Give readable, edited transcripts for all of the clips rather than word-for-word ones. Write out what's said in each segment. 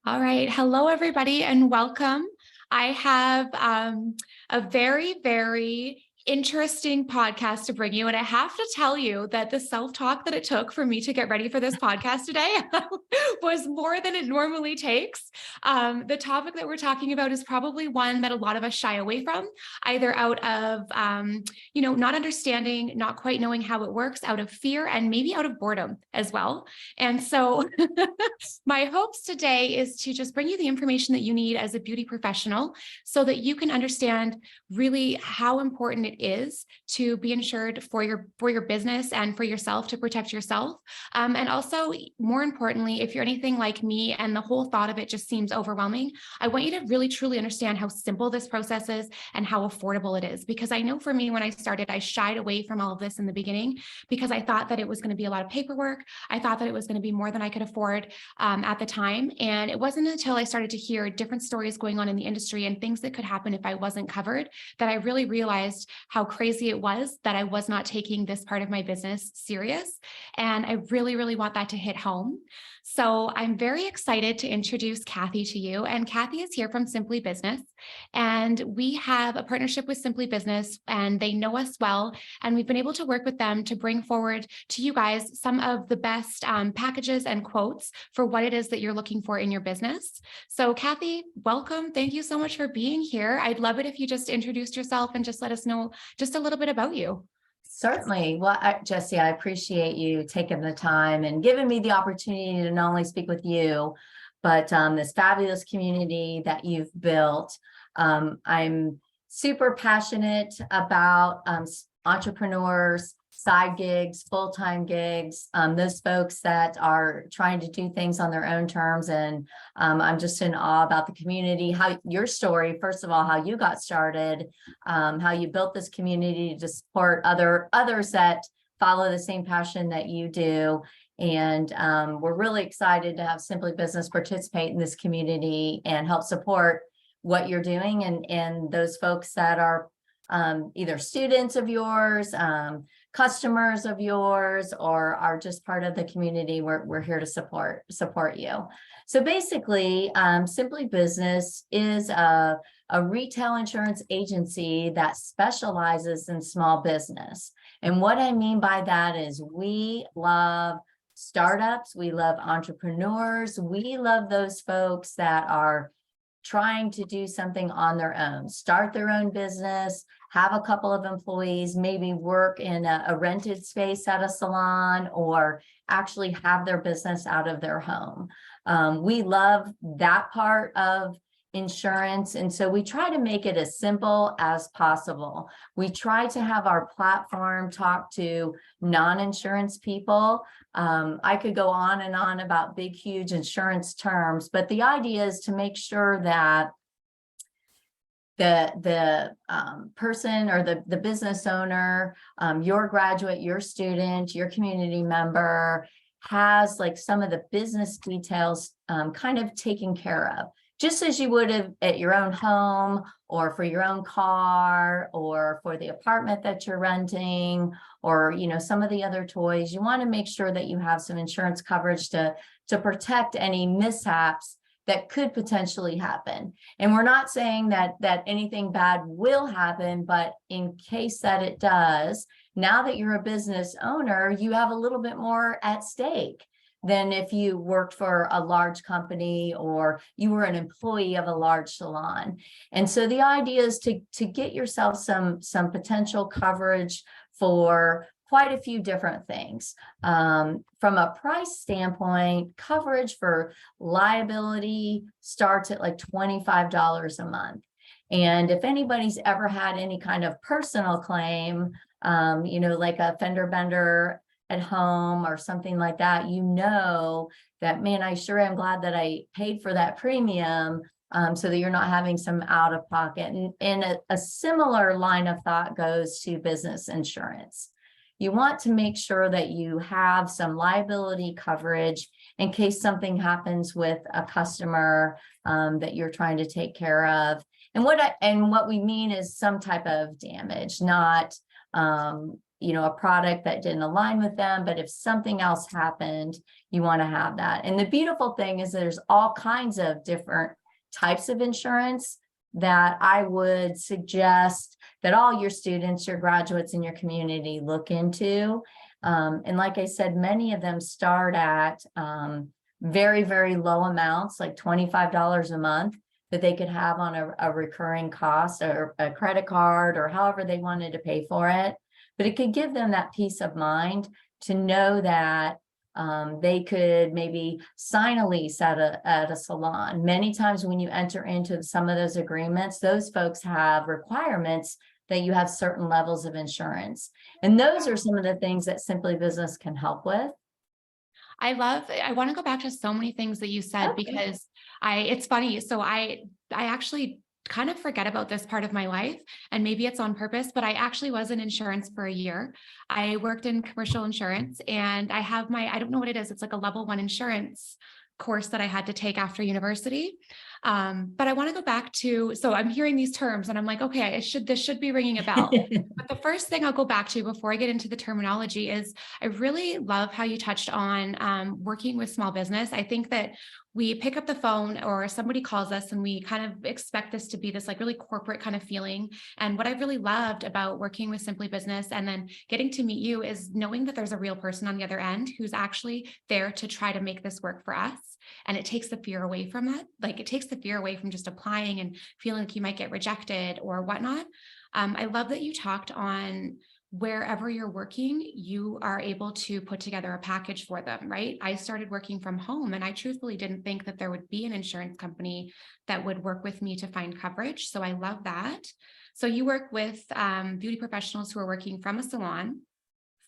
All right. Hello, everybody, and welcome. I have a very interesting podcast to bring you. And I have to tell you that the self-talk that it took for me to get ready for this podcast today was more than it normally takes. The topic that we're talking about is probably one that a lot of us shy away from, either out of, not understanding, not quite knowing how it works, out of fear, and maybe out of boredom as well. And so my hopes today is to just bring you the information that you need as a beauty professional so that you can understand really how important it is to be insured for your business and for yourself to protect yourself. And also, more importantly, if you're anything like me and the whole thought of it just seems overwhelming, I want you to really truly understand how simple this process is and how affordable it is. Because I know for me, when I started, I shied away from all of this in the beginning because I thought that it was going to be a lot of paperwork. I thought that it was going to be more than I could afford at the time. And it wasn't until I started to hear different stories going on in the industry and things that could happen if I wasn't covered that I really realized how crazy it was that I was not taking this part of my business serious. And I really want that to hit home. So I'm very excited to introduce Kathy to you. And Kathy is here from Simply Business. And we have a partnership with Simply Business, and they know us well. And we've been able to work with them to bring forward to you guys some of the best packages and quotes for what it is that you're looking for in your business. So Kathy, welcome. Thank you so much for being here. I'd love it if you just introduced yourself and just let us know just a little bit about you. Certainly. Well, Jesse, I appreciate you taking the time and giving me the opportunity to not only speak with you, but this fabulous community that you've built. I'm super passionate about entrepreneurs, side gigs, full-time gigs, those folks that are trying to do things on their own terms. And I'm just in awe about the community, how your story, first of all, how you got started, how you built this community to support others that follow the same passion that you do. And we're really excited to have Simply Business participate in this community and help support what you're doing and those folks that are either students of yours, customers of yours, or are just part of the community. We're here to support you. So basically, Simply Business is a retail insurance agency that specializes in small business. And what I mean by that is we love startups, we love entrepreneurs, we love those folks that are trying to do something on their own, start their own business, have a couple of employees, maybe work in a rented space at a salon, or actually have their business out of their home. We love that part of insurance. And so we try to make it as simple as possible. We try to have our platform talk to non-insurance people. I could go on and on about big, huge insurance terms, but the idea is to make sure that the person or the business owner, your graduate, your student, your community member has like some of the business details kind of taken care of, just as you would have at your own home or for your own car or for the apartment that you're renting, or some of the other toys. You want to make sure that you have some insurance coverage to protect any mishaps that could potentially happen. And we're not saying that anything bad will happen, but in case that it does, now that you're a business owner, you have a little bit more at stake than if you worked for a large company or you were an employee of a large salon. And so the idea is to get yourself some potential coverage for quite a few different things. From a price standpoint, coverage for liability starts at like $25 a month. And if anybody's ever had any kind of personal claim, like a fender bender at home or something like that, that, man, I sure am glad that I paid for that premium, so that you're not having some out of pocket. And a similar line of thought goes to business insurance. You want to make sure that you have some liability coverage in case something happens with a customer that you're trying to take care of. And what we mean is some type of damage, not a product that didn't align with them, but if something else happened, you want to have that. And the beautiful thing is there's all kinds of different types of insurance that I would suggest that all your students, your graduates in your community look into. And like I said, many of them start at very, very low amounts, like $25 a month, that they could have on a recurring cost or a credit card or however they wanted to pay for it. But it could give them that peace of mind to know that they could maybe sign a lease at a salon. Many times when you enter into some of those agreements, those folks have requirements that you have certain levels of insurance. And those are some of the things that Simply Business can help with. I want to go back to so many things that you said, Okay. because it's funny. So I actually kind of forget about this part of my life, and maybe it's on purpose, but I actually was in insurance for a year. I worked in commercial insurance, and I have I don't know what it is. It's like a level 1 insurance course that I had to take after university. But I want to go back to, so I'm hearing these terms and I'm like, okay, this should be ringing a bell. But the first thing I'll go back to before I get into the terminology is I really love how you touched on working with small business. I think that we pick up the phone or somebody calls us and we kind of expect this to be this like really corporate kind of feeling. And what I really loved about working with Simply Business and then getting to meet you is knowing that there's a real person on the other end who's actually there to try to make this work for us. And it takes the fear away from that. Like it takes the fear away from just applying and feeling like you might get rejected or whatnot. I love that you talked on wherever you're working, you are able to put together a package for them, right? I started working from home and I truthfully didn't think that there would be an insurance company that would work with me to find coverage. So I love that. So you work with beauty professionals who are working from a salon,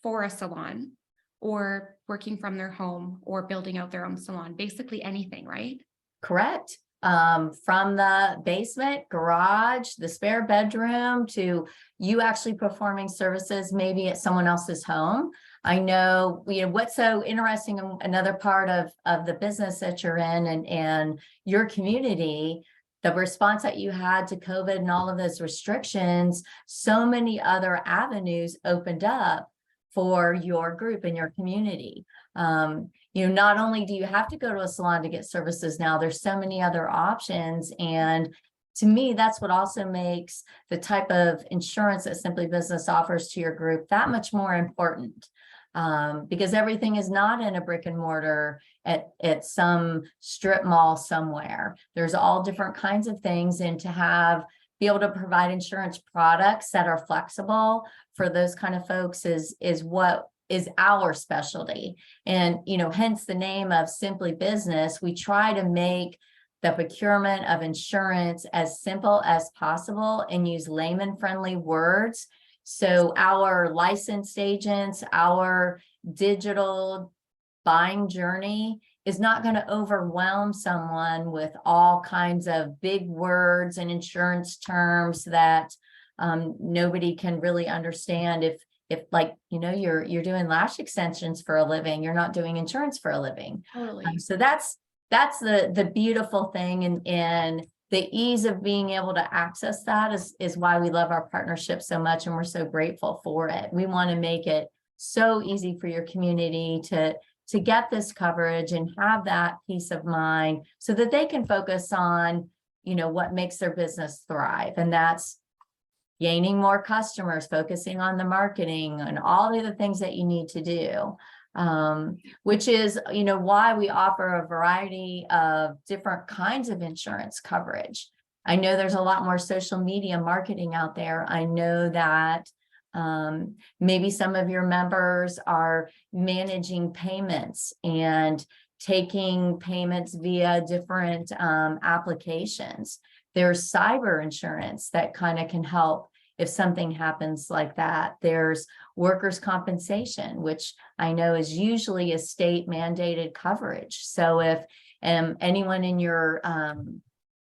for a salon, or working from their home or building out their own salon, basically anything, right? Correct. From the basement, garage, the spare bedroom to you actually performing services maybe at someone else's home. I know, what's so interesting, another part of the business that you're in and your community, the response that you had to COVID and all of those restrictions, so many other avenues opened up for your group and your community. Not only do you have to go to a salon to get services now, there's so many other options. And to me, that's what also makes the type of insurance that Simply Business offers to your group that much more important. Because everything is not in a brick and mortar at some strip mall somewhere. There's all different kinds of things, and to be able to provide insurance products that are flexible for those kind of folks is what is our specialty. And, hence the name of Simply Business. We try to make the procurement of insurance as simple as possible and use layman friendly words. So our licensed agents, our digital buying journey is not going to overwhelm someone with all kinds of big words and insurance terms that nobody can really understand. If you're doing lash extensions for a living, you're not doing insurance for a living. Totally. So that's the beautiful thing, and the ease of being able to access that is why we love our partnership so much, and we're so grateful for it. We want to make it so easy for your community to get this coverage and have that peace of mind so that they can focus on, what makes their business thrive. And that's gaining more customers, focusing on the marketing and all the other things that you need to do. Which is, why we offer a variety of different kinds of insurance coverage. I know there's a lot more social media marketing out there. I know that maybe some of your members are managing payments and taking payments via different applications. There's cyber insurance that kind of can help if something happens like that. There's workers' compensation, which I know is usually a state mandated coverage. So if anyone in your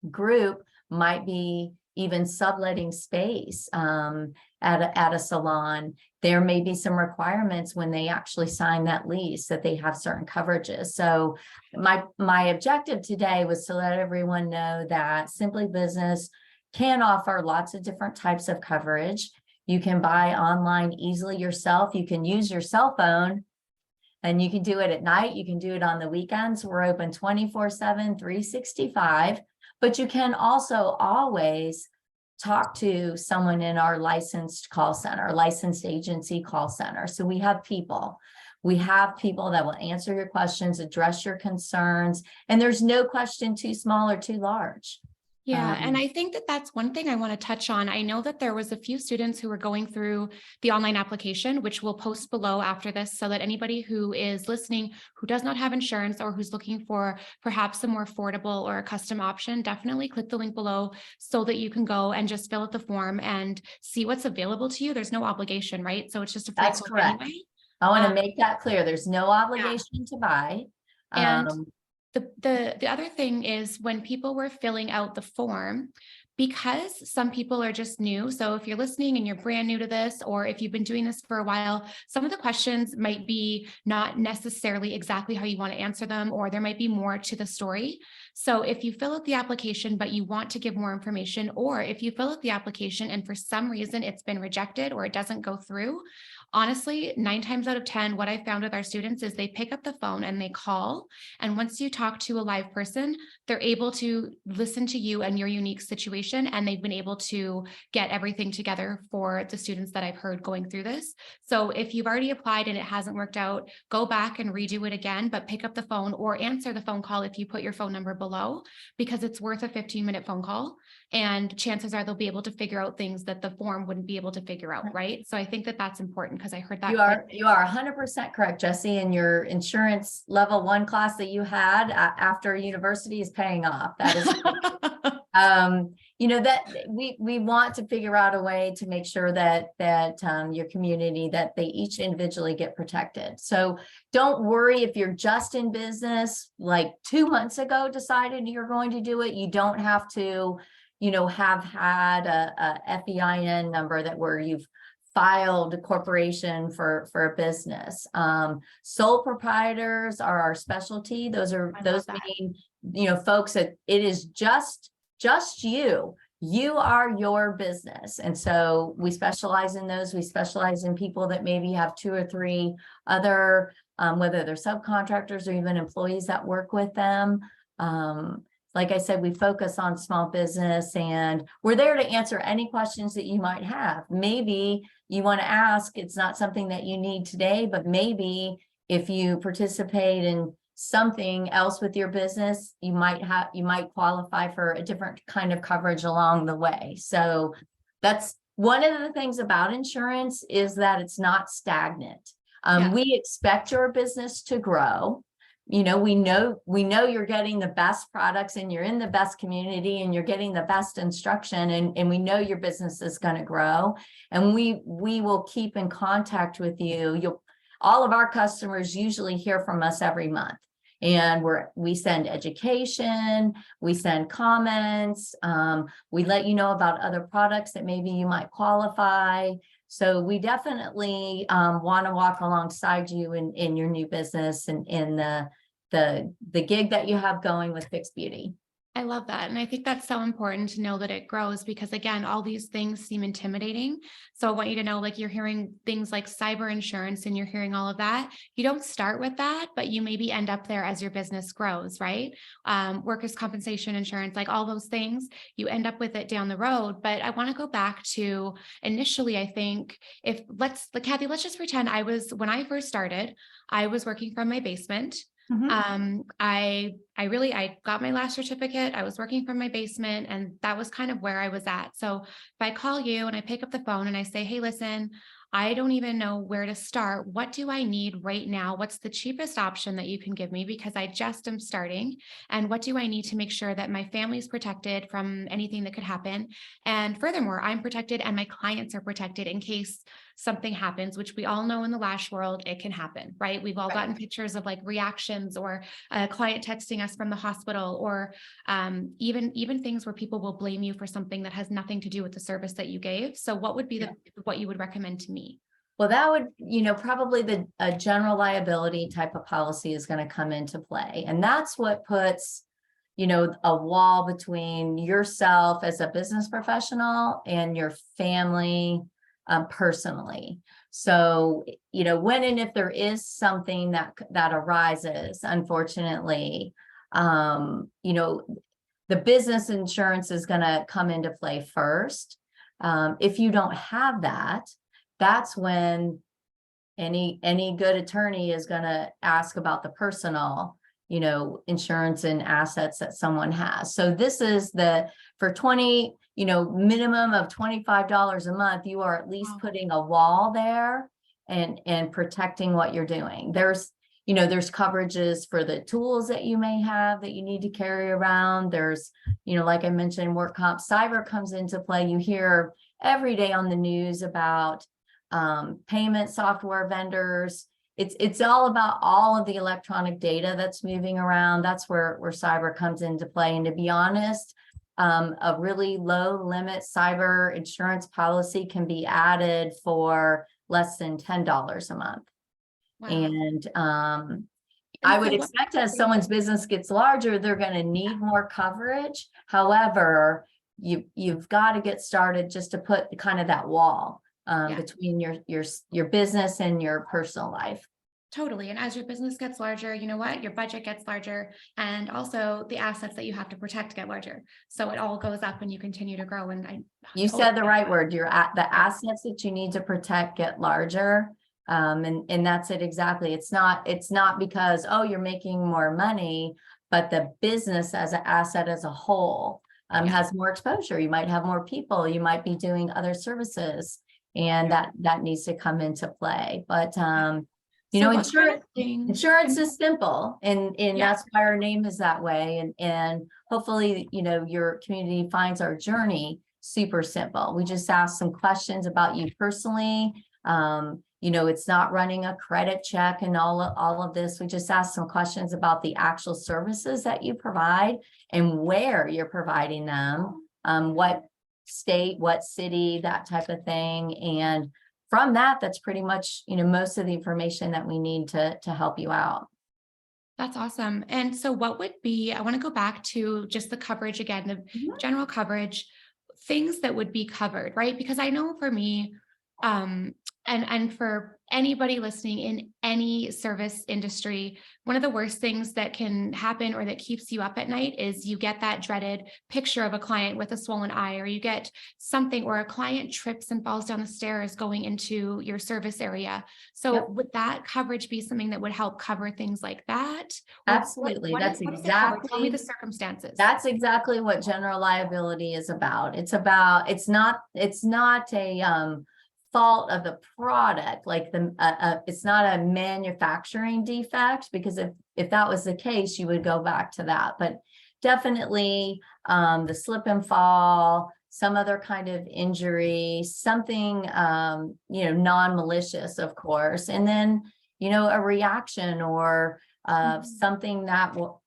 group might be even subletting space at a salon, there may be some requirements when they actually sign that lease that they have certain coverages. So my objective today was to let everyone know that Simply Business can offer lots of different types of coverage. You can buy online easily yourself. You can use your cell phone, and you can do it at night. You can do it on the weekends. We're open 24/7, 365, but you can also always talk to someone in our licensed call center, licensed agency call center. So we have people. We have people that will answer your questions, address your concerns, and there's no question too small or too large. Yeah, and I think that that's one thing I want to touch on. I know that there was a few students who were going through the online application, which we'll post below after this, so that anybody who is listening who does not have insurance or who's looking for perhaps a more affordable or a custom option, definitely click the link below so that you can go and just fill out the form and see what's available to you. There's no obligation, right? So it's just a free That's quote correct. anyway. I want to make that clear. There's no Yeah. obligation to buy. And the other thing is when people were filling out the form, because some people are just new. So if you're listening and you're brand new to this, or if you've been doing this for a while, some of the questions might be not necessarily exactly how you want to answer them, or there might be more to the story. So if you fill out the application, but you want to give more information, or if you fill out the application and for some reason it's been rejected or it doesn't go through, honestly, 9 times out of 10, what I found with our students is they pick up the phone and they call. And once you talk to a live person, they're able to listen to you and your unique situation. And they've been able to get everything together for the students that I've heard going through this. So if you've already applied and it hasn't worked out, go back and redo it again, but pick up the phone or answer the phone call if you put your phone number below, because it's worth a 15-minute phone call. And chances are they'll be able to figure out things that the form wouldn't be able to figure out, right? So I think that that's important because I heard that. You are 100% correct, Jesse, and your insurance level 1 class that you had after university is paying off. That is you know, that we want to figure out a way to make sure that your community, that they each individually get protected. So don't worry if you're just in business, like 2 months ago decided you're going to do it. You don't have to, you know, have had a FEIN number that where you've filed a corporation for a business. Sole proprietors are our specialty. Those mean, you know, folks that it is just you are your business. And so we specialize in those. We specialize in people that maybe have 2 or 3 other, whether they're subcontractors or even employees that work with them. Like I said, we focus on small business, and we're there to answer any questions that you might have. Maybe you want to ask, it's not something that you need today, but maybe if you participate in something else with your business, you might qualify for a different kind of coverage along the way. So that's one of the things about insurance, is that it's not stagnant. We expect your business to grow. You know, we know you're getting the best products and you're in the best community and you're getting the best instruction, and we know your business is going to grow, and we will keep in contact with you. All of our customers usually hear from us every month, and we send education, we send comments, we let you know about other products that maybe you might qualify. So we definitely want to walk alongside you in your new business and in the gig that you have going with Fixed Beauty. I love that. And I think that's so important to know that it grows, because again, all these things seem intimidating. So I want you to know, like, you're hearing things like cyber insurance and you're hearing all of that. You don't start with that, but you maybe end up there as your business grows, right? Workers' compensation insurance, like all those things, you end up with it down the road. But I want to go back to initially, I think Kathy, let's just pretend when I first started, I was working from my basement. I got my last certificate. I was working from my basement, and that was kind of where I was at. So if I call you and I pick up the phone and I say, hey, listen, I don't even know where to start. What do I need right now? What's the cheapest option that you can give me? Because I just am starting. And what do I need to make sure that my family is protected from anything that could happen? And furthermore, I'm protected and my clients are protected in case something happens, which we all know in the lash world, it can happen, right? We've all gotten pictures of like reactions, or a client texting us from the hospital, or even things where people will blame you for something that has nothing to do with the service that you gave. So what would be what you would recommend to me? Well, that would, you know, probably a general liability type of policy is going to come into play. And that's what puts, you know, a wall between yourself as a business professional and your family personally. So, when and if there is something that arises, unfortunately, the business insurance is going to come into play first. If you don't have that, that's when any good attorney is going to ask about the personal, insurance and assets that someone has. So this is for minimum of $25 a month, you are at least putting a wall there and protecting what you're doing. There's coverages for the tools that you may have that you need to carry around. There's, like I mentioned, work comp, cyber comes into play. You hear every day on the news about payment software vendors. It's all about all of the electronic data that's moving around. That's where cyber comes into play. And to be honest, a really low limit cyber insurance policy can be added for less than $10 a month. Wow. And I would expect as someone's business gets larger, they're going to need more coverage. However, you've got to get started just to put kind of that wall between your business and your personal life. Totally. And as your business gets larger, you know what? Your budget gets larger, and also the assets that you have to protect get larger. So it all goes up and you continue to grow. And you said the right word. The assets that you need to protect get larger. And that's it exactly. It's not because, you're making more money, but the business as an asset as a whole has more exposure. You might have more people, you might be doing other services, and that needs to come into play. But insurance is simple, and that's why our name is that way. And hopefully, your community finds our journey super simple. We just ask some questions about you personally. It's not running a credit check and all of this. We just ask some questions about the actual services that you provide and where you're providing them, what state, what city, that type of thing. And from that's pretty much, most of the information that we need to help you out. That's awesome. And so I want to go back to just the coverage again, the general coverage, things that would be covered, right? Because I know for me, and for anybody listening in any service industry, one of the worst things that can happen or that keeps you up at night is you get that dreaded picture of a client with a swollen eye, or you get something, or a client trips and falls down the stairs going into your service area. So would that coverage be something that would help cover things like that? Absolutely. Tell me the circumstances. That's exactly what general liability is about. It's not a fault of the product, like it's not a manufacturing defect, because if that was the case, you would go back to that. But definitely the slip and fall, some other kind of injury, something non-malicious, of course, and then a reaction or something that will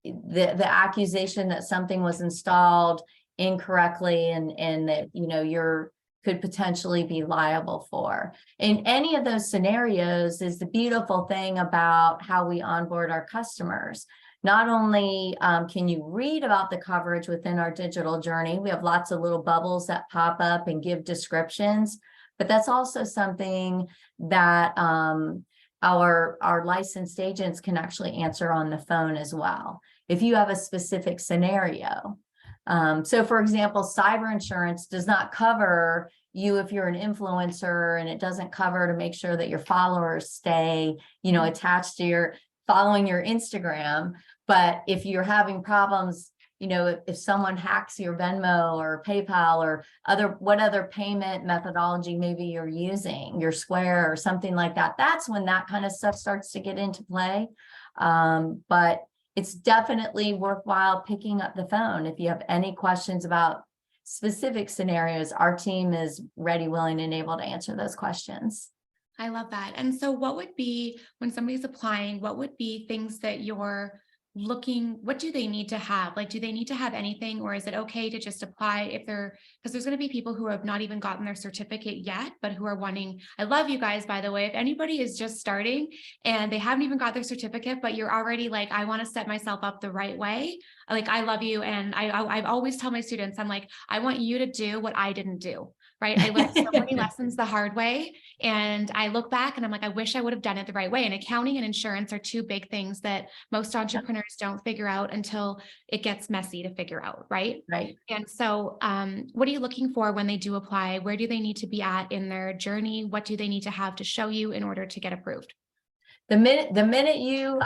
the accusation that something was installed incorrectly and that you're could potentially be liable for. In any of those scenarios is the beautiful thing about how we onboard our customers. Not only can you read about the coverage within our digital journey, we have lots of little bubbles that pop up and give descriptions, but that's also something that our licensed agents can actually answer on the phone as well, if you have a specific scenario. So for example, cyber insurance does not cover you if you're an influencer, and it doesn't cover to make sure that your followers stay, attached to following your Instagram. But if you're having problems, if someone hacks your Venmo or PayPal or what other payment methodology maybe you're using, your Square or something like that, that's when that kind of stuff starts to get into play. But it's definitely worthwhile picking up the phone. If you have any questions about specific scenarios, our team is ready, willing, and able to answer those questions. I love that. And so what would be, when somebody's applying, what would be things that you're what do they need to have? Like, do they need to have anything, or is it okay to just apply because there's going to be people who have not even gotten their certificate yet, but who are wanting, I love you guys, by the way, if anybody is just starting and they haven't even got their certificate, but you're already like, I want to set myself up the right way. Like, I love you. And I always tell my students, I'm like, I want you to do what I didn't do. right? I learned so many lessons the hard way. And I look back and I'm like, I wish I would have done it the right way. And accounting and insurance are two big things that most entrepreneurs don't figure out until it gets messy to figure out, right? Right. And so, what are you looking for when they do apply? Where do they need to be at in their journey? What do they need to have to show you in order to get approved? The minute you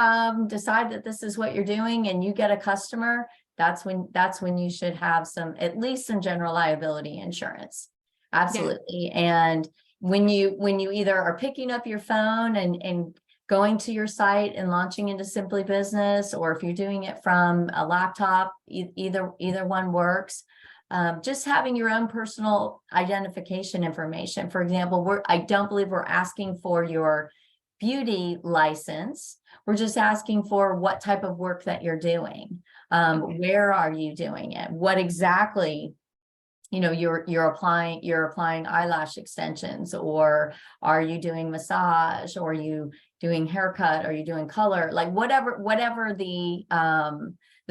decide that this is what you're doing and you get a customer, that's when you should have at least some general liability insurance. Yeah. Absolutely. And when you either are picking up your phone and going to your site and launching into Simply Business, or if you're doing it from a laptop, either one works. Just having your own personal identification information. For example, I don't believe we're asking for your beauty license. We're just asking for what type of work that you're doing. Okay. Where are you doing it? What exactly, you're applying eyelash extensions, or are you doing massage, or are you doing haircut, are you doing color, like whatever the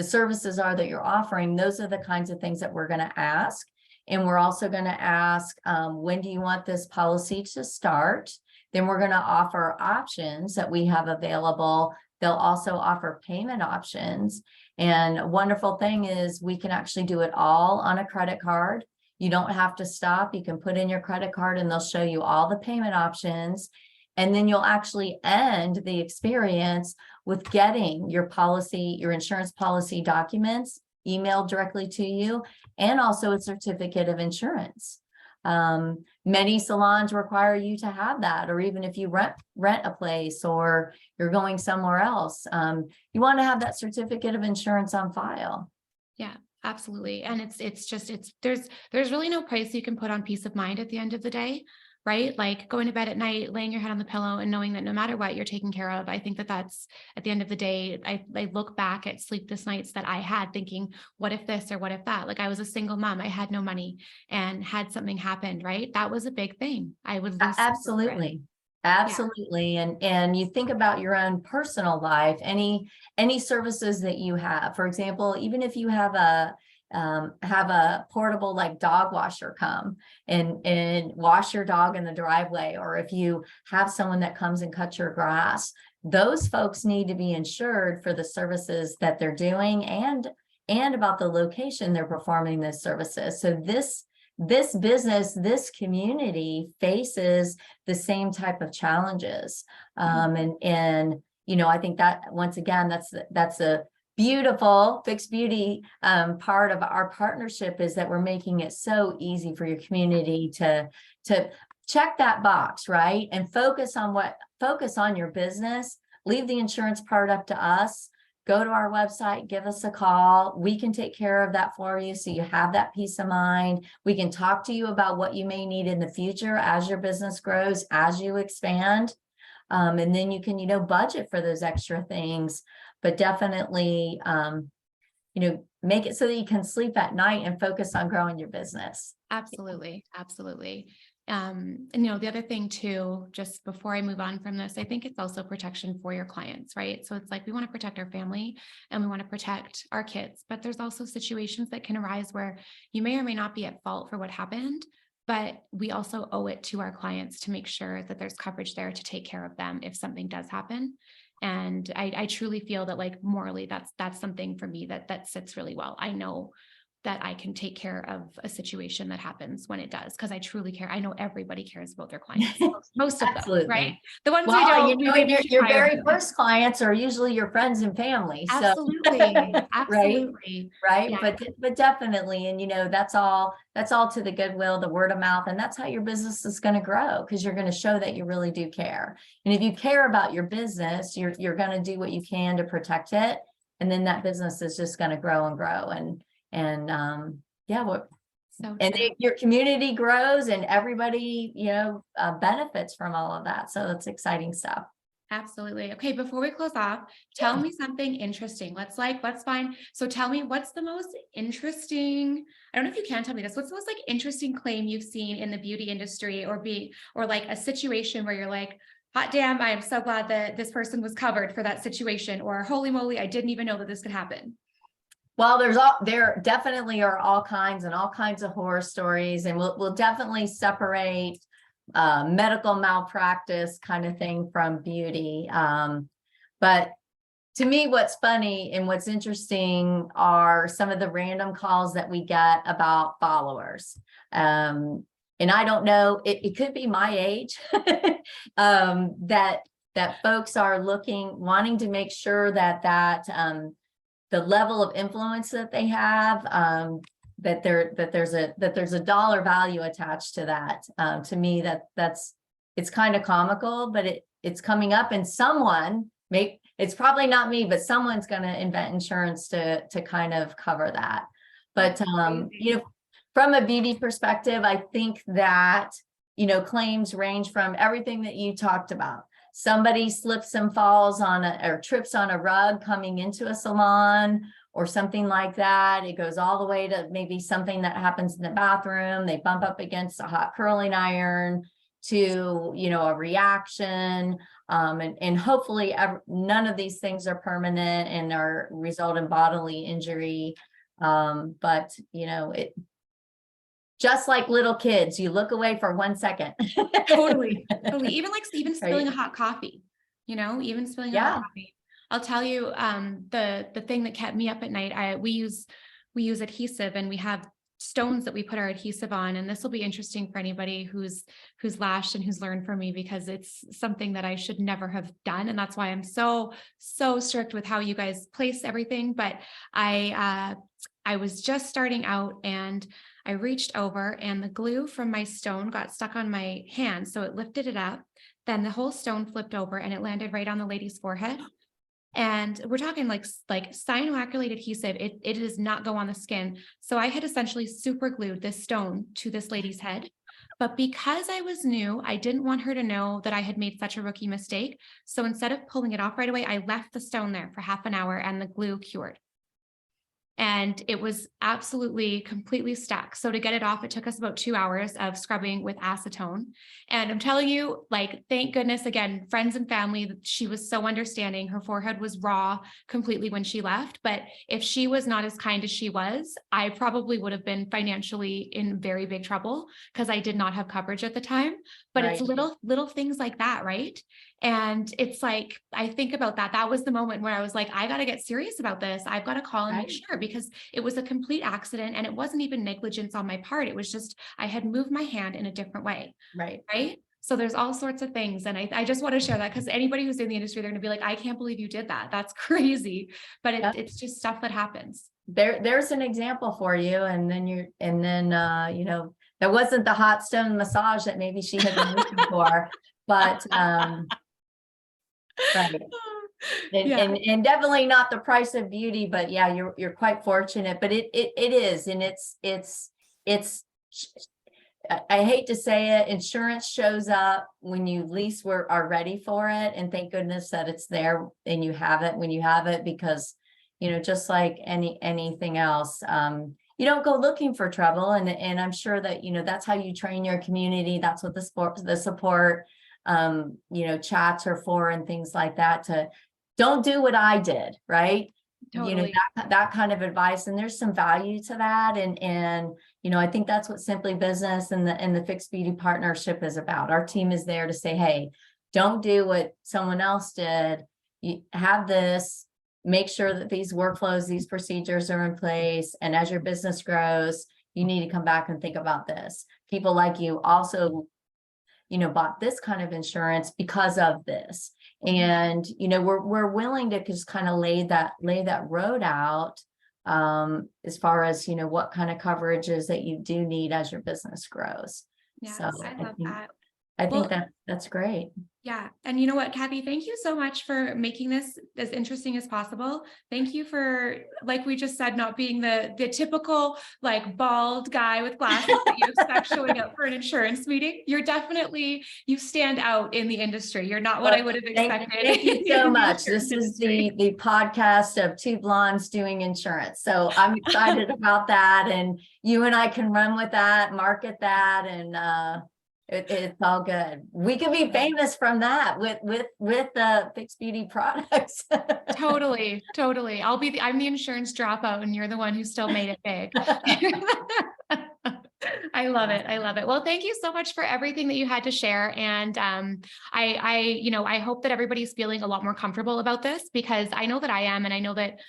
services are that you're offering. Those are the kinds of things that we're going to ask. And we're also going to ask, when do you want this policy to start? Then we're going to offer options that we have available. They'll also offer payment options. And a wonderful thing is we can actually do it all on a credit card. You don't have to stop. You can put in your credit card and they'll show you all the payment options. And then you'll actually end the experience with getting your insurance policy documents emailed directly to you, and also a certificate of insurance. Many salons require you to have that, or even if you rent a place or you're going somewhere else, you want to have that certificate of insurance on file. Yeah, absolutely. And there's really no price you can put on peace of mind at the end of the day, right? Like going to bed at night, laying your head on the pillow and knowing that no matter what, you're taken care of. I think that's at the end of the day, I look back at sleepless nights that I had thinking, what if this or what if that? Like I was a single mom, I had no money and had something happen, right? That was a big thing. I would lose. Absolutely. Yeah. Absolutely. And you think about your own personal life, any services that you have. For example, even if you have a portable like dog washer come and wash your dog in the driveway, or if you have someone that comes and cuts your grass, those folks need to be insured for the services that they're doing and about the location they're performing those services. So this business, this community faces the same type of challenges. And I think that once again, that's a beautiful Fix Beauty part of our partnership, is that we're making it so easy for your community to check that box, right? And focus on your business, leave the insurance part up to us. Go to our website, give us a call. We can take care of that for you, so you have that peace of mind. We can talk to you about what you may need in the future as your business grows, as you expand. And then you can, budget for those extra things, but definitely, make it so that you can sleep at night and focus on growing your business. Absolutely. Absolutely. And the other thing too, just before I move on from this, I think it's also protection for your clients, right? So it's like, we want to protect our family and we want to protect our kids, but there's also situations that can arise where you may or may not be at fault for what happened, but we also owe it to our clients to make sure that there's coverage there to take care of them if something does happen. And I truly feel that, like, morally, that's something for me that sits really well. I know that I can take care of a situation that happens when it does, because I truly care. I know everybody cares about their clients, most of them, right? Absolutely. The ones we Well, don't, maybe we should your hire very them. first clients are usually your friends and family. So, Absolutely, right, absolutely, right. yeah, But definitely, and that's all to the goodwill, the word of mouth, and that's how your business is going to grow, because you're going to show that you really do care. And if you care about your business, you're going to do what you can to protect it, and then that business is just going to grow and grow. And so and true. your community grows, and everybody benefits from all of that. So that's exciting stuff. Absolutely. Okay, before we close off, tell me something interesting. Let's find. So tell me, what's the most interesting, I don't know if you can tell me this, what's the most interesting claim you've seen in the beauty industry, or like a situation where you're like, hot damn, I am so glad that this person was covered for that situation, or holy moly, I didn't even know that this could happen. Well, there definitely are all kinds of horror stories, and we'll definitely separate medical malpractice kind of thing from beauty. But to me, what's funny and what's interesting are some of the random calls that we get about followers. And I don't know, it could be my age, that folks are wanting to make sure that the level of influence that they have, that there's a dollar value attached to that. To me, it's kind of comical, but it's coming up, and it's probably not me, but someone's going to invent insurance to kind of cover that. But from a beauty perspective, I think that claims range from everything that you talked about. Somebody slips and falls or trips on a rug coming into a salon or something like that. It goes all the way to maybe something that happens in the bathroom. They bump up against a hot curling iron, to a reaction, and hopefully none of these things are permanent and are result in bodily injury. But just like little kids, you look away for 1 second. Totally. Even spilling Right. a hot coffee, even spilling a Yeah. hot coffee. I'll tell you, the thing that kept me up at night, we use adhesive, and we have stones that we put our adhesive on. And this will be interesting for anybody who's lashed and who's learned from me, because it's something that I should never have done. And that's why I'm so strict with how you guys place everything. But I was just starting out, and I reached over, and the glue from my stone got stuck on my hand. So it lifted it up. Then the whole stone flipped over, and it landed right on the lady's forehead. And we're talking like cyanoacrylate adhesive. It does not go on the skin. So I had essentially super glued this stone to this lady's head. But because I was new, I didn't want her to know that I had made such a rookie mistake. So instead of pulling it off right away, I left the stone there for half an hour, and the glue cured. And it was absolutely completely stuck. So to get it off, it took us about 2 hours of scrubbing with acetone. And I'm telling you, thank goodness, again, friends and family, she was so understanding. Her forehead was raw completely when she left. But if she was not as kind as she was, I probably would have been financially in very big trouble, because I did not have coverage at the time. But Right. It's little things like that, right? And it's like, I think about that. That was the moment where I was like, I got to get serious about this. I've got to call and make sure, because it was a complete accident, and it wasn't even negligence on my part. It was just, I had moved my hand in a different way. Right. Right. So there's all sorts of things. And I just want to share that, because anybody who's in the industry, they're going to be like, I can't believe you did that. That's crazy. But it's just stuff that happens. There's an example for you. And then that wasn't the hot stone massage that maybe she had been looking for, but right. And definitely not the price of beauty, but yeah, you're quite fortunate. But it is, and it's I hate to say it, insurance shows up when you least are ready for it, and thank goodness that it's there and you have it when you have it, because just like anything else, you don't go looking for trouble, and I'm sure that that's how you train your community. That's what the support chats are for, and things like that, to don't do what I did, right? Totally. That kind of advice, and there's some value to that, and I think that's what Simply Business and the Fixed Beauty Partnership is about. Our team is there to say, hey, don't do what someone else did. You have this, make sure that these workflows, these procedures are in place, and as your business grows, you need to come back and think about this. People like you also bought this kind of insurance because of this. And, we're willing to just kind of lay that road out, as far as, what kind of coverages that you do need as your business grows. Yes, So I love that. I think that's great. Yeah. And you know what, Kathy, thank you so much for making this as interesting as possible. Thank you for, like we just said, not being the typical bald guy with glasses that you expect showing up for an insurance meeting. You stand out in the industry. You're not what I would have expected. Thank you so much. This is the podcast of two blondes doing insurance. So I'm excited about that. And you and I can run with that, market that, and It's all good. We could be famous from that with the fixed beauty products. Totally, totally. I'm the insurance dropout and you're the one who still made it big. I love it. I love it. Well, thank you so much for everything that you had to share. And I hope that everybody's feeling a lot more comfortable about this, because I know that I am. And I know that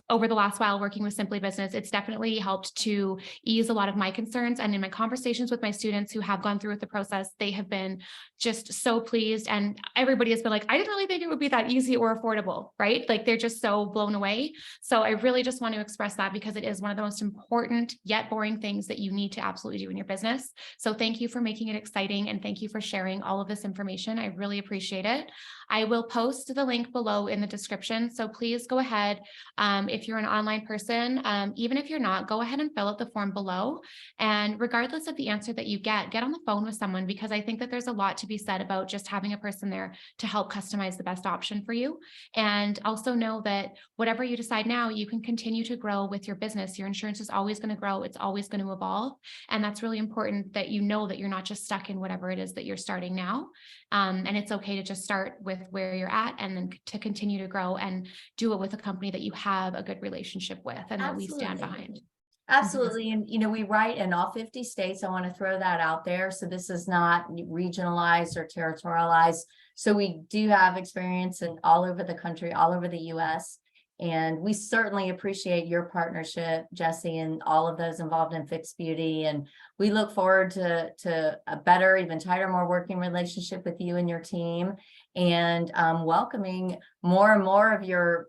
over the last while working with Simply Business, it's definitely helped to ease a lot of my concerns. And in my conversations with my students who have gone through with the process, they have been just so pleased. And everybody has been like, I didn't really think it would be that easy or affordable, right? Like they're just so blown away. So I really just want to express that, because it is one of the most important yet boring things that you need to absolutely do in your business. So thank you for making it exciting, and thank you for sharing all of this information. I really appreciate it. I will post the link below in the description. So please go ahead. If you're an online person, even if you're not, go ahead and fill out the form below. And regardless of the answer that you get on the phone with someone, because I think that there's a lot to be said about just having a person there to help customize the best option for you. And also know that whatever you decide now, you can continue to grow with your business. Your insurance is always going to grow. It's always going to evolve. And that's really important, that you know that you're not just stuck in whatever it is that you're starting now. And it's okay to just start with where you're at, and then to continue to grow and do it with a company that you have a good relationship with and that we stand behind. Absolutely. And, we write in all 50 states. I want to throw that out there. So this is not regionalized or territorialized. So we do have experience in all over the country, all over the US. And we certainly appreciate your partnership, Jesse, and all of those involved in Fixed Beauty. And we look forward to a better, even tighter, more working relationship with you and your team, and welcoming more and more of your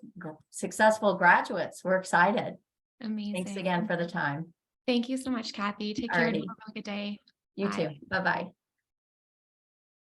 successful graduates. We're excited. Amazing. Thanks again for the time. Thank you so much, Kathy. Take care and have Alrighty. a really good day. You Bye. too. Bye-bye.